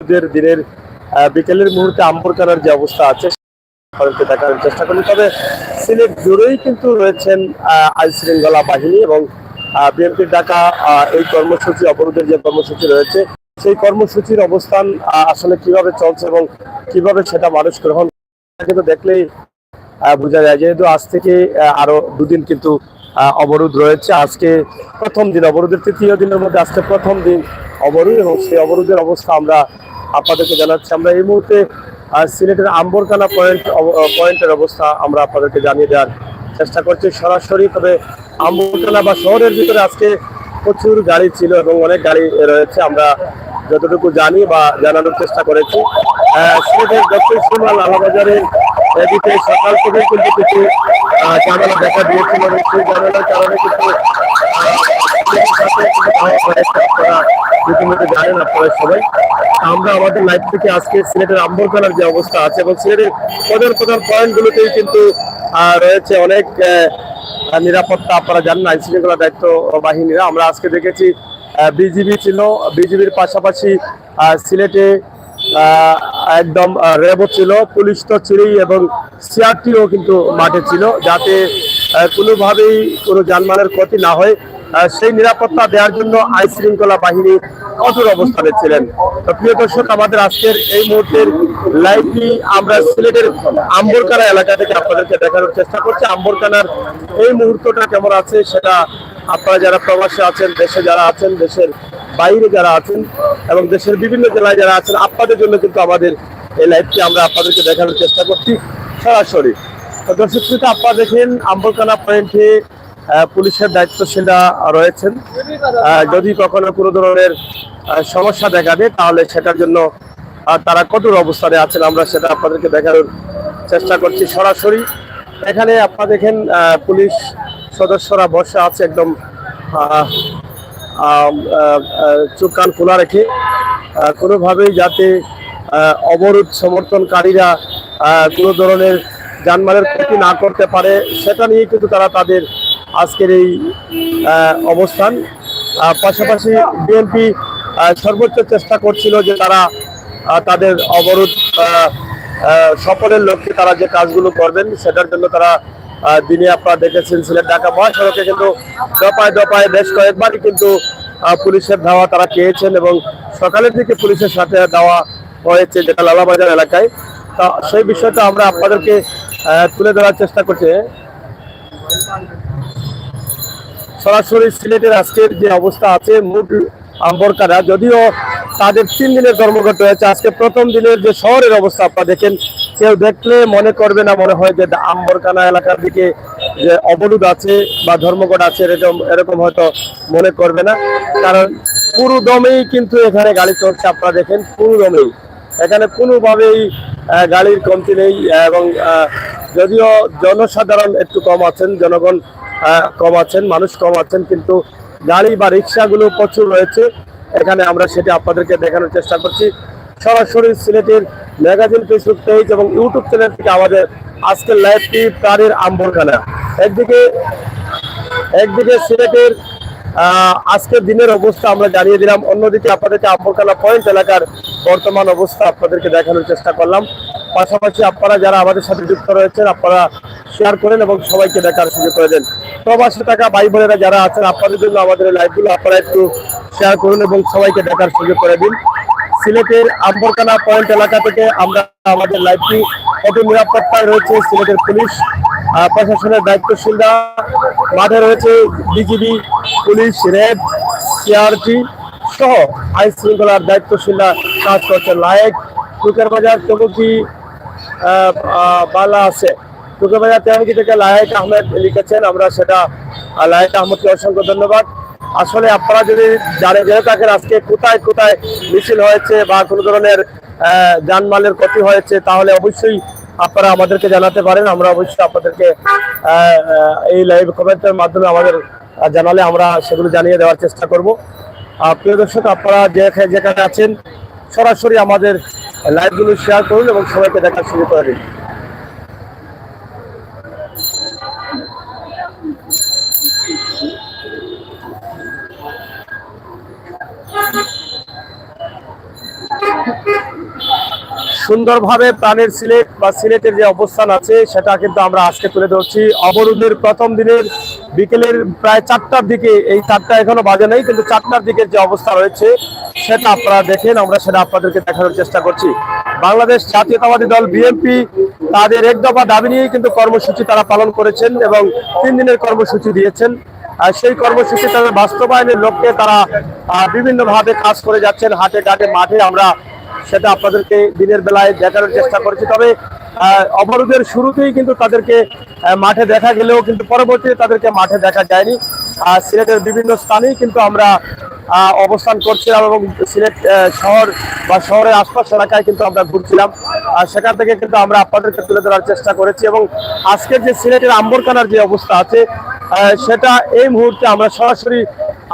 দিনের বিকেলের মুহূর্তে আম্বরকানার যে অবস্থা আছে আপনাদেরকে দেখার চেষ্টা করি। তবে সিলেট জুড়েই কিন্তু রয়েছেন আইন শৃঙ্খলা বাহিনী এবং বিএনপির ডাকা এই কর্মসূচি, অবরোধের যে কর্মসূচি রয়েছে সেই কর্মসূচির অবস্থান আসলে কিভাবে চলছে এবং কিভাবে সেটা মানুষ গ্রহণ কিন্তু দেখলেই বোঝা যায়। যেহেতু আজ থেকে আরো দুদিন কিন্তু অবরোধ রয়েছে। আজকে প্রথম দিন, অবরোধের তৃতীয় দিনের মধ্যে আজকে প্রথম দিন অবরোধ, এবং সেই অবরোধের অবস্থা আমরা আপনাদেরকে জানাচ্ছি। আমরা এই মুহূর্তে সিলেটের আম্বরকানা পয়েন্টের অবস্থা আমরা আপনাদেরকে জানিয়ে দেওয়ার চেষ্টা করছি সরাসরি। তবে আম্বরকানা বা শহরের ভিতরে আজকে প্রচুর গাড়ি ছিল এবং অনেক গাড়ি রয়েছে, আমরা যতটুকু জানি বা জানানোর চেষ্টা করেছি। সিলেটের দক্ষিণ সীমা লালাবাজারের এদিকে সকাল থেকে কিন্তু কিছু ঝামেলা দেখা দিয়েছিল এবং সেই ঝামেলার কারণে কিন্তু ইতিমধ্যে জানেন আপনারা সবাই। আমরা আমাদের লাইভ থেকে আজকে সিলেটের আম্বরকানার যে অবস্থা আছে এবং সিলেটের প্রধান প্রধান পয়েন্টগুলোতেই কিন্তু রয়েছে অনেক নিরাপত্তা। আপনারা জানেন আইন শৃঙ্খলা দায়িত্ব বাহিনীরা, আমরা আজকে দেখেছি বিজিবি ছিল, বিজিবির পাশাপাশি সিলেটে একদম র্যাবও ছিল, পুলিশ তো ছিলই এবং সিআরটিও কিন্তু মাঠে ছিল, যাতে কোনোভাবেই কোনো জানমালের ক্ষতি না হয় সেই নিরাপত্তা দেওয়ার জন্য আইন শৃঙ্খলা বাহিনী কঠোর অবস্থানে ছিলেন। তো প্রিয় দর্শক, আমাদের আজকের এই মুহূর্তের লাইভটি আমরা সিলেটের আম্বরকানা এলাকা থেকে আপনাদেরকে দেখানোর চেষ্টা করছি। আম্বরকানার এই মুহূর্তটা কেমন আছে সেটা আপনারা যারা প্রবাসী আছেন, দেশে যারা আছেন, দেশের বাইরে যারা আছেন এবং দেশের বিভিন্ন জেলায় যারা আছেন, আপনাদের জন্য কিন্তু আমাদের এই লাইভটি আমরা আপনাদেরকে দেখানোর চেষ্টা করছি সরাসরি। তো দর্শক, আপনারা দেখেন আম্বরকানা পয়েন্টে পুলিশের দায়িত্বশীলরা রয়েছেন। যদি কখনো কোনো ধরনের সমস্যা দেখা দেয় তাহলে সেটার জন্য তারা কঠোর অবস্থানে আছেন, আমরা সেটা আপনাদেরকে দেখানোর চেষ্টা করছি সরাসরি। এখানে আপনারা দেখেন পুলিশ সদস্যরা বসে আছে একদম চোখ কান খোলা রেখে, কোনোভাবেই যাতে অবরোধ সমর্থনকারীরা কোনো ধরনের জানমালের ক্ষতি না করতে পারে সেটা নিয়ে কিন্তু তারা তাদের আজকের এই অবস্থান। পাশাপাশি বিএনপি সর্বোচ্চ চেষ্টা করছিল যে তারা তাদের অবরোধ সফলের লক্ষ্যে তারা যে কাজগুলো করবেন সেটার জন্য তারা দিনে আপনারা দেখেছেন সিলেট ঢাকা মহাসড়কে কিন্তু দফায় দফায় বেশ কয়েকবারই কিন্তু পুলিশের ধাওয়া তারা খেয়েছেন এবং সকালের দিকে পুলিশের সাথে দেওয়া হয়েছে যেটা লালাবাজার এলাকায়। তা সেই বিষয়টা আমরা আপনাদেরকে তুলে ধরার চেষ্টা করছি সরাসরি। সিলেটের আজকের যে অবস্থা আছে মোট আম্বরকানা, যদিও তাদের 3 দিনের ধর্মঘট রয়েছে, আজকে প্রথম দিনের যে শহরের অবস্থা আপনারা দেখেন, কেউ দেখলে মনে করবে না, মনে হয় যে আম্বরকানা এলাকার দিকে যে অবরোধ আছে বা ধর্মঘট আছে এরকম হয়তো মনে করবে না, কারণ পুরো দমেই কিন্তু এখানে গাড়ি চলছে। আপনারা দেখেন পুরো দমেই এখানে কোনোভাবেই গাড়ির কমতি নেই এবং যদিও জনসাধারণ একটু কম আছেন, জনগণ কম আছেন, মানুষ কম আছেন, কিন্তু গাড়ি বা রিক্সাগুলো প্রচুর রয়েছে এখানে। আমরা সেটা আপনাদেরকে দেখানোর চেষ্টা করছি সরাসরি সিলেটের ম্যাগাজিন ফেসবুক পেজ এবং ইউটিউব চ্যানেল থেকে আমাদের আজকের লাইভটি প্রাণের আম্বরকানা। একদিকে সিলেটের আজকের দিনের অবস্থা আমরা জানিয়ে দিলাম, অন্যদিকে আপনাদেরকে আম্বরকানা পয়েন্ট এলাকার বর্তমান অবস্থা আপনাদেরকে দেখানোর চেষ্টা করলাম। পাশাপাশি আপনারা যারা আমাদের সাথে যুক্ত রয়েছেন আপনারা শেয়ার করেন এবং সবাইকে দেখার সুযোগ করে দেন। প্রবাসী টাকা ভাই বোনেরা যারা আছেন আপনাদের জন্য আমাদের লাইভগুলো আপনারা একটু শেয়ার করুন এবং সবাইকে দেখার সুযোগ করে দিন। সিলেটের আম্বরকানা পয়েন্ট এলাকা থেকে আমরা আমাদের লাইভটি কঠোর নিরাপত্তায় রয়েছে সিলেটের পুলিশ প্রশাসনের দায়িত্বশীলরা, মাঠে রয়েছে বিজিবি, পুলিশ, র্যাব, সিআরটি সহ আইন শৃঙ্খলার দায়িত্বশীলরা কাজ করছেন। লায়েক টুকের বাজার চমকি বালা আছে, টুকের বাজার তেমকি থেকে লায়েক আহমেদ লিখেছেন, আমরা সেটা লায়েক আহমদকে অসংখ্য ধন্যবাদ। আসলে আপনারা যদি জেনে থাকেন আজকে কোথায় কোথায় মিছিল হয়েছে বা কোনো ধরনের জানমালের ক্ষতি হয়েছে তাহলে অবশ্যই আপনারা আমাদেরকে জানাতে পারেন, আমরা অবশ্যই আপনাদেরকে এই লাইভ কমেন্টের মাধ্যমে আমাদের জানালে আমরা সেগুলো জানিয়ে দেওয়ার চেষ্টা করব। প্রিয় দর্শক, আপনারা যেখানে আছেন সরাসরি আমাদের লাইভগুলো শেয়ার করুন এবং সবাইকে দেখার সুযোগ করে দিন। সুন্দরভাবে প্রাণের সিলেট বা সিলেটের যে অবস্থান আছে সেটা কিন্তু আমরা আজকে তুলে ধরছি। অবরোধের প্রথম দিনের বিকেলের প্রায় 4টার দিকে, এই 4টা এখনো বাজে নাই, কিন্তু 4টার দিকের যে অবস্থা রয়েছে সেটা আপনারা দেখেন, আমরা সেটা আপনাদেরকে দেখানোর চেষ্টা করছি। বাংলাদেশ জাতীয়তাবাদী দল বিএনপি তাদের এক দফা দাবি নিয়েই কিন্তু কর্মসূচি তারা পালন করেছেন এবং 3 দিনের কর্মসূচি দিয়েছেন। আর সেই কর্মসূচি তাদের বাস্তবায়নের লক্ষ্যে তারা বিভিন্নভাবে কাজ করে যাচ্ছেন, হাটে ঘাটে মাঠে। আমরা সেটা আপনাদেরকে দিনের বেলায় দেখানোর চেষ্টা করেছি। তবে অবরোধের শুরুতেই কিন্তু তাদেরকে মাঠে দেখা গেলেও কিন্তু পরবর্তীতে তাদেরকে মাঠে দেখা যায়নি। সিলেটের বিভিন্ন স্থানেই কিন্তু আমরা অবস্থান করছিলাম এবং সিলেট শহর বা শহরের আশপাশ এলাকায় কিন্তু আমরা ঘুরছিলাম। সেখান থেকে কিন্তু আমরা আপনাদেরকে তুলে ধরার চেষ্টা করেছি এবং আজকের যে সিলেটের আম্বরখানার যে অবস্থা আছে সেটা এই মুহূর্তে আমরা সরাসরি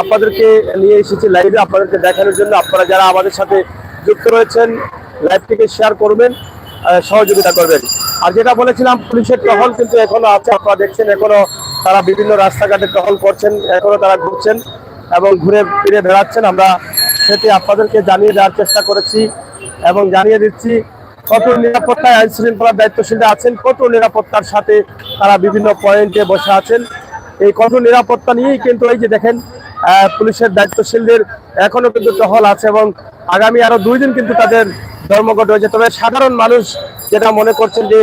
আপনাদেরকে নিয়ে এসেছি লাইভে আপনাদেরকে দেখানোর জন্য। আপনারা যারা আমাদের সাথে যুক্ত রয়েছেন লাইভটিকে শেয়ার করবেন, সহযোগিতা করবেন। আর যেটা বলেছিলাম, পুলিশের টহল কিন্তু এখনো আছে, আপনারা দেখছেন এখনো তারা বিভিন্ন রাস্তাঘাটে টহল করছেন, এখনো তারা ঘুরছেন এবং ঘুরে ফিরে বেড়াচ্ছেন। আমরা সেটি আপনাদেরকে জানিয়ে দেওয়ার চেষ্টা করেছি এবং জানিয়ে দিচ্ছি কঠোর নিরাপত্তায় আইন শৃঙ্খলার দায়িত্বশীলরা আছেন, কঠোর নিরাপত্তার সাথে তারা বিভিন্ন পয়েন্টে বসে আছেন। এই কঠোর নিরাপত্তা নিয়েই কিন্তু এই যে দেখেন পুলিশের দায়িত্বশীলদের এখনো কিন্তু টহল আছে এবং আগামী আরো 2 দিন কিন্তু তাদের ধর্মঘট হয়েছে। তবে সাধারণ মানুষ যেটা মনে করছেন যে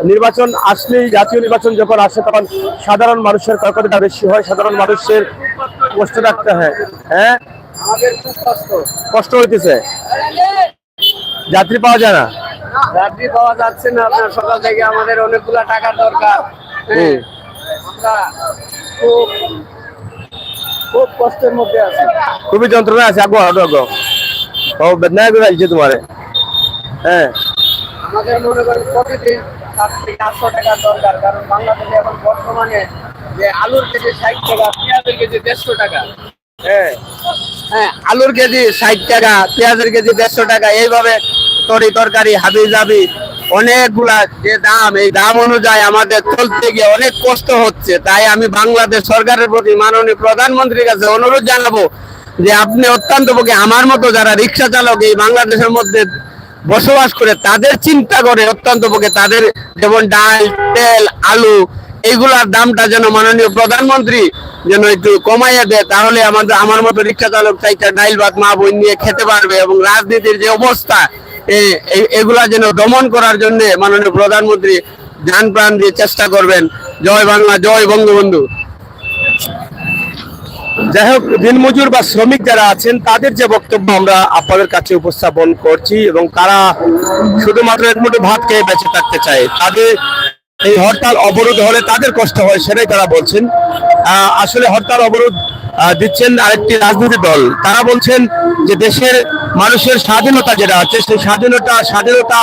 নির্বাচন আসলেই, জাতীয় নির্বাচন যখন আসে তখন সাধারণ মানুষের কতটা বেশি হয়, সাধারণ মানুষের কষ্ট রাখতে হয়। হ্যাঁ, আমাদের খুব কষ্ট হইতেছে, যাত্রী পাওয়া যায় না, যাত্রী পাওয়া যাচ্ছে না। আপনার সকাল থেকে আমাদের অনেকগুলা টাকার দরকার। আমরা খুব খুব কষ্টের মধ্যে আছি, খুবই যন্ত্রণা আছে। আগো আগো ও বেদনা করে আইছে তোমারে। হ্যাঁ, আমাদের মনে করেন প্রতিদিন 7 থেকে 800 টাকার দরকার, কারণ বাংলাদেশে এখন বর্তমানে যে আলুর কেজি 60 টাকা, পেঁয়াজের কেজি 150 টাকা। হ্যাঁ হ্যাঁ, আলুর কেজি 60 টাকা, পেঁয়াজের কেজি 150 টাকা, এইভাবে তরকারি হাবি যাবি অনেকগুলা যে দাম, এই দাম অনুযায়ী আমাদের চলতে গিয়ে অনেক কষ্ট হচ্ছে। তাই আমি বাংলাদেশ সরকারের প্রতি মাননীয় প্রধানমন্ত্রীর কাছে অনুরোধ জানাবো যে আপনি অত্যন্ত পক্ষে আমার মতো যারা রিক্সা চালক এই বাংলাদেশের মধ্যে বসবাস করে তাদের চিন্তা করে অত্যন্ত পক্ষে তাদের যেমন ডাল, তেল, আলু এইগুলার দামটা যেন মাননীয় প্রধানমন্ত্রী যেন একটু কমাইয়া দেয়, তাহলে আমার মতো রিক্সা চালক চাইটা ডাইল ভাত মা বোন নিয়ে খেতে পারবে। এবং রাজনীতির যে অবস্থা এগুলা যেন দমন করার জন্য মাননীয় প্রধানমন্ত্রী জান প্রাণ দিয়ে চেষ্টা করবেন। জয় বাংলা, জয় বঙ্গবন্ধু। যাই হোক, দিনমজুর বা শ্রমিক যারা আছেন তাদের যে বক্তব্য আমরা আপনাদের কাছে উপস্থাপন করছি এবং তারা শুধুমাত্র এক মুঠো ভাত খেয়ে বেঁচে থাকতে চায়, তাদের এই হরতাল অবরোধ হলে তাদের কষ্ট হয় সেটাই তারা বলছেন। আসলে হরতাল অবরোধ দিচ্ছেন আরেকটি রাজনৈতিক দল। তারা বলছেন যে দেশের মানুষের স্বাধীনতা যেটা আছে সেই স্বাধীনতা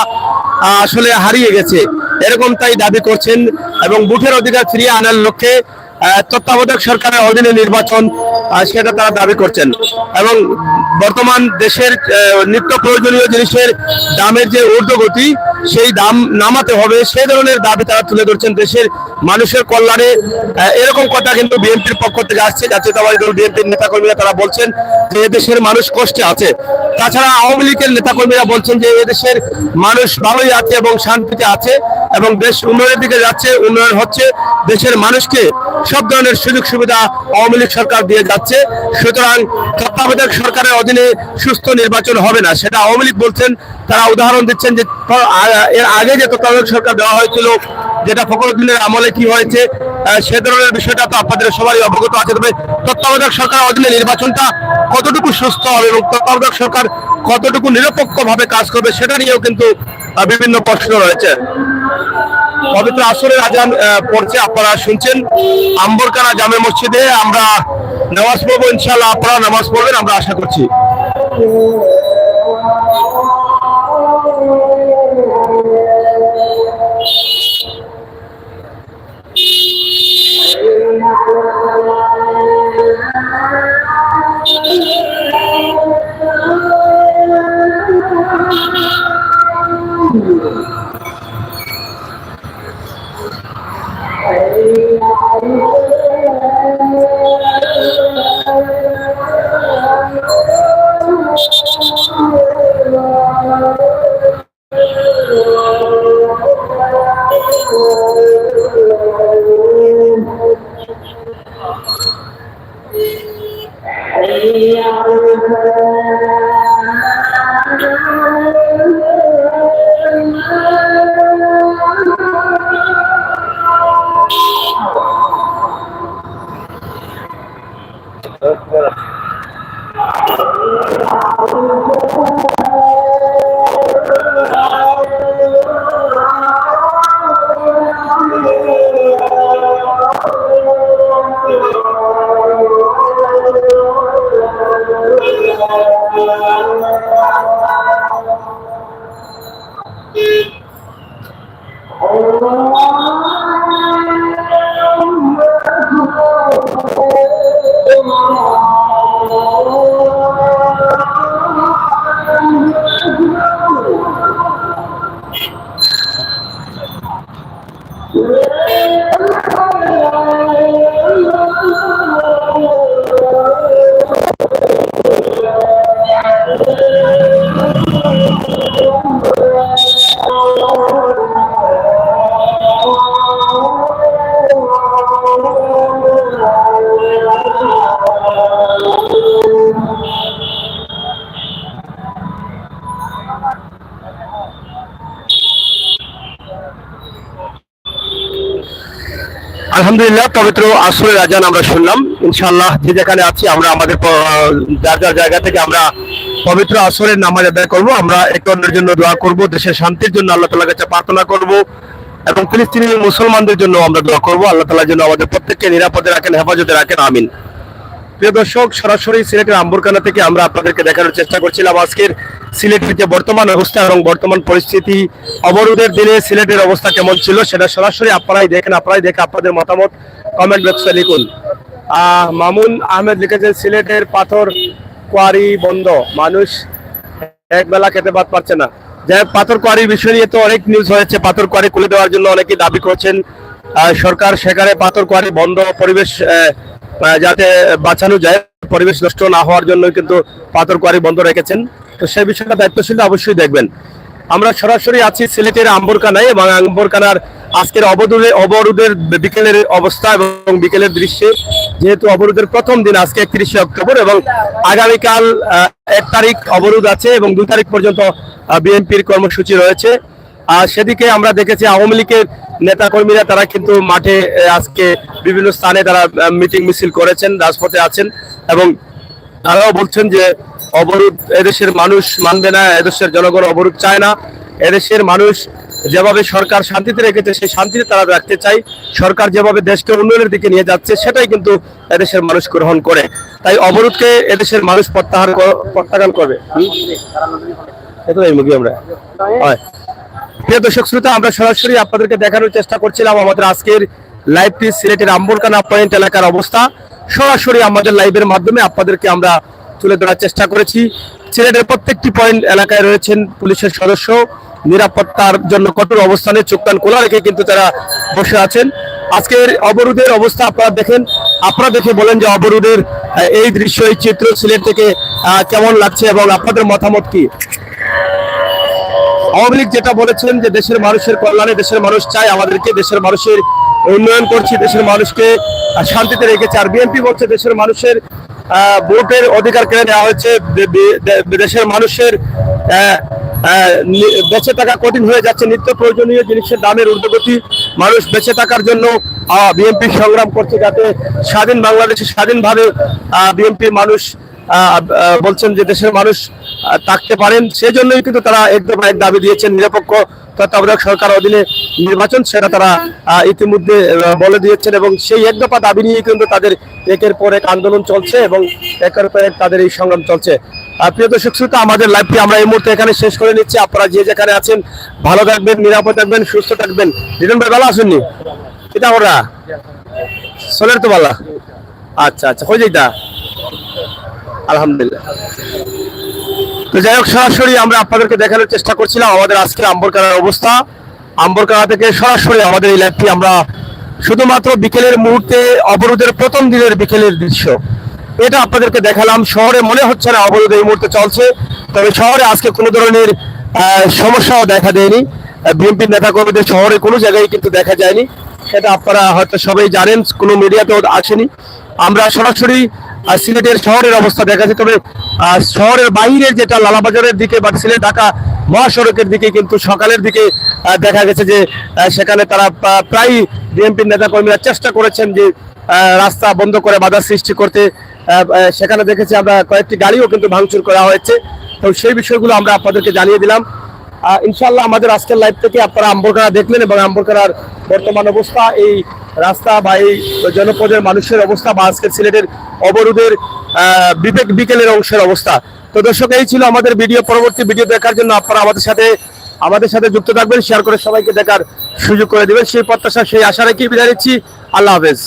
আসলে হারিয়ে গেছে, এরকমটাই দাবি করছেন এবং বুথের অধিকার ফিরিয়ে আনার লক্ষ্যে তত্ত্বাবধায়ক সরকারের অধীনে নির্বাচন সেটা তারা দাবি করছেন। এবং বর্তমান দেশের নিত্য প্রয়োজনীয় জিনিসের দামের যে ঊর্ধ্বগতি সেই দাম নামাতে হবে, সেই ধরনের দাবি তারা তুলে ধরছেন দেশের মানুষের কল্যাণে। এরকম কথা কিন্তু বিএনপির পক্ষ থেকে আসছে, জাতীয়তাবাদী দল বিএনপির নেতাকর্মীরা তারা বলছেন যে এদেশের মানুষ কষ্টে আছে। তাছাড়া আওয়ামী লীগের নেতাকর্মীরা বলছেন যে এদেশের মানুষ ভালোই আছে এবং শান্তিতে আছে এবং দেশ উন্নয়নের দিকে যাচ্ছে, উন্নয়ন হচ্ছে, দেশের মানুষকে সব ধরনের সুযোগ সুবিধা আওয়ামী লীগ সরকার দিয়ে যাচ্ছে। সুতরাং তত্ত্বাবধায়ক সরকারের অধীনে সুস্থ নির্বাচন হবে না, সেটা আওয়ামী লীগ বলছেন। তারা উদাহরণ দিচ্ছেন যে এর আগে যে তত্ত্বাবধায়ক সরকার দেওয়া হয়েছিল, যেটা ফখরুদ্দিনের আমলে কি হয়েছে সে ধরনের বিষয়টা তো আপনাদের সবারই অবগত আছে। তবে তত্ত্বাবধায়ক সরকার অধীনে নির্বাচনটা কতটুকু সুস্থ হবে এবং তত্ত্বাবধায়ক সরকার কতটুকু নিরপেক্ষভাবে কাজ করবে সেটা নিয়েও কিন্তু বিভিন্ন প্রশ্ন রয়েছে। পবিত্র আসরের আজান পড়ছে, আপনারা শুনছেন আম্বরখানা জামে মসজিদে। আমরা নামাজ পড়বো, ইনশাআল্লাহ আপনারা নামাজ পড়বেন আমরা আশা করছি। আলহামদুলিল্লাহ, পবিত্র আসরের আজান আমরা শুনলাম। ইনশাআল্লাহ যে যেখানে আছি আমরা আমাদের যার যার জায়গা থেকে আমরা পবিত্র আসরের নামাজ আদায় করব। আমরা একে অন্যের জন্য দোয়া করব, দেশের শান্তির জন্য আল্লাহ তাআলার কাছে প্রার্থনা করব এবং ফিলিস্তিনি মুসলমানদের জন্য আমরা দোয়া করব। আল্লাহ তাআলা যেন আমাদের প্রত্যেককে নিরাপদে রাখেন, হেফাজতে রাখেন, আমিন। প্রিয় দর্শক, সরাসরি সিলেটের আম্বরকানা থেকে আমরা আপনাদেরকে দেখানোর চেষ্টা করছিলাম আজকের সিলেটের যে বর্তমান অবস্থা এবং বর্তমান পরিস্থিতি, অবরোধের দিনে সিলেটের অবস্থা কেমন ছিল সেটা সরাসরি আপনারাই দেখেন। আপনারাই দেখে আপনাদের মতামত কমেন্ট বক্সে লিখুন। মামুন আহমেদ লিখেছেন, সিলেটের পাথর কোয়ারি বন্ধ, মানুষ এক বেলা খেতে ভাত পারছে না। যাই হোক, পাথর কোয়ারির বিষয় নিয়ে তো অনেক নিউজ হয়েছে। পাথর কোয়ারি খুলে দেওয়ার জন্য অনেকেই দাবি করছেন সরকার সেখানে পাথর কোয়ারি বন্ধ, পরিবেশ যাতে বাঁচানো যায়, পরিবেশ নষ্ট না হওয়ার জন্য কিন্তু পাথর কোয়ারি বন্ধ রেখেছেন। তো সেই বিষয়টা দায়িত্বশীল অবশ্যই দেখবেন। আমরা সরাসরি আছি সিলেটের আম্বরকানায় এবং আম্বরকানার আজকের অবরোধের বিকেলের অবস্থা এবং বিকেলের দৃশ্যে। যেহেতু অবরোধের প্রথম দিন আজকে 31শে অক্টোবর এবং আগামীকাল 1 তারিখ অবরোধ আছে এবং 2 তারিখ পর্যন্ত বিএনপির কর্মসূচি রয়েছে। আর সেদিকে আমরা দেখেছি আওয়ামী লীগের নেতা কর্মীরা তারা কিন্তু মাঠে আজকে বিভিন্ন স্থানে তারা মিটিং মিছিল করেছেন, রাজপথে আছেন এবং তারাও বলছেন যে অবরোধ এদেশের মানুষ মানবে না, এদেশের জনগণ অবরোধ চায় না। এদেশের মানুষ যেভাবে সরকার শান্তিতে রেখেছে সেই শান্তিতে তারা রাখতে চায়। সরকার যেভাবে দেশকে উন্নয়নের দিকে নিয়ে যাচ্ছে সেটাই কিন্তু এদেশের মানুষ গ্রহণ করে। তাই অবরোধকে এদেশের মানুষ প্রত্যাখ্যান করবে। আমরা প্রিয় দর্শক শ্রোতা, আমরা সরাসরি আপনাদেরকে দেখানোর চেষ্টা করছিলাম আমাদের আজকের লাইভটি সিলেটের আম্বরকানা পয়েন্ট এলাকার অবস্থা। সরাসরি আমাদের লাইভের মাধ্যমে আপনাদেরকে আমরা তুলে ধরার চেষ্টা করেছি। সিলেটের প্রত্যেকটি পয়েন্ট এলাকায় রয়েছেন পুলিশের সদস্য, নিরাপত্তার জন্য কঠোর অবস্থানে চোখ কান খোলা রেখে কিন্তু তারা বসে আছেন। আজকের অবরোধের অবস্থা আপনারা দেখেন, আপনারা দেখে বলেন যে অবরোধের এই দৃশ্য, এই চিত্র সিলেট থেকে কেমন লাগছে এবং আপনাদের মতামত কি। আওয়ামী লীগ যেটা বলেছেন যে দেশের মানুষের কল্যাণে, দেশের মানুষ চায় আমাদেরকে, দেশের মানুষের উন্নয়ন করছি, দেশের মানুষকে শান্তিতে রেখেছে। আর বিএনপি বলছে দেশের মানুষের ভোটের অধিকার কেড়ে নেওয়া হয়েছে, দেশের মানুষের বেঁচে থাকা কঠিন হয়ে যাচ্ছে, নিত্য প্রয়োজনীয় জিনিসের দামের ঊর্ধ্বগতি। মানুষ বেঁচে থাকার জন্য বিএনপি সংগ্রাম করছে যাতে স্বাধীন বাংলাদেশে স্বাধীনভাবে বিএনপির মানুষ বলছেন যে দেশের মানুষ থাকতে পারেন। সেজন্যই কিন্তু তারা এক দাবি দিয়েছেন নিরপেক্ষ তত্ত্বাবধায়ক সরকার অধীনে নির্বাচন, সেটা তারা ইতিমধ্যে বলে দিয়েছেন এবং সেই এক দফা দাবি নিয়ে কিন্তু তাদের একের পর এক আন্দোলন চলছে এবং একের পর এক তাদের এই সংগ্রাম চলছে। প্রিয় দর্শক শ্রোতা, আমাদের লাইভটি আমরা এই মুহূর্তে এখানে শেষ করে নিচ্ছি। আপনারা যে যেখানে আছেন ভালো থাকবেন, নিরাপদ থাকবেন, সুস্থ থাকবেন। রিটন ভাই ভালো আসেননি? এটা ওরা সোলের তো ভালো। আচ্ছা আচ্ছা, হয়ে যাইতা আলহামদুলিল্লাহ। তো যাই হোক, সরাসরি আমরা আপনাদেরকে দেখানোর চেষ্টা করছিলাম আমাদের আজকে আম্বরকানার অবস্থা। আম্বরকানা থেকে সরাসরি আমাদের এই লাইভটি আমরা শুধুমাত্র বিকেলের মুহূর্তে অবরোধের প্রথম দিনের বিকেলের দৃশ্য এটা আপনাদেরকে দেখালাম। শহরে মনে হচ্ছে না অবরোধ এই মুহূর্তে চলছে, তবে শহরে আজকে কোনো ধরনের সমস্যাও দেখা দেয়নি। বিএনপির নেতাকর্মীদের শহরে কোনো জায়গায় কিন্তু দেখা যায়নি, সেটা আপনারা হয়তো সবাই জানেন, কোনো মিডিয়াতেও আসেনি। আমরা সরাসরি সিলেটের শহরের অবস্থা দেখা যায়। তবে শহরের বাইরের যেটা লালাবাজারের দিকে বা সিলেট ঢাকা মহাসড়কের দিকে কিন্তু সকালের দিকে দেখা গেছে যে সেখানে তারা প্রায় বিএনপির নেতা কর্মীরা চেষ্টা করেছেন যে রাস্তা বন্ধ করে বাধা সৃষ্টি করতে। সেখানে দেখেছি আমরা কয়েকটি গাড়িও কিন্তু ভাঙচুর করা হয়েছে। তো সেই বিষয়গুলো আমরা আপনাদেরকে জানিয়ে দিলাম। ইনশাআল্লাহ আমাদের আজকের লাইভ থেকে আপনারা আম্বরখানা দেখলেন এবং আম্বরখানার বর্তমান অবস্থা, এই রাস্তা বা এই জনপদের মানুষের অবস্থা বা আজকের সিলেটের অবরোধের বিকেলের অংশের অবস্থা। তো দর্শক, এই ছিল আমাদের ভিডিও। পরবর্তী ভিডিও দেখার জন্য আপনারা আমাদের সাথে যুক্ত থাকবেন, শেয়ার করে সবাইকে দেখার সুযোগ করে দেবেন, সেই প্রত্যাশা সেই আশা রেখে বিদায় নিচ্ছি। আল্লাহ হাফেজ।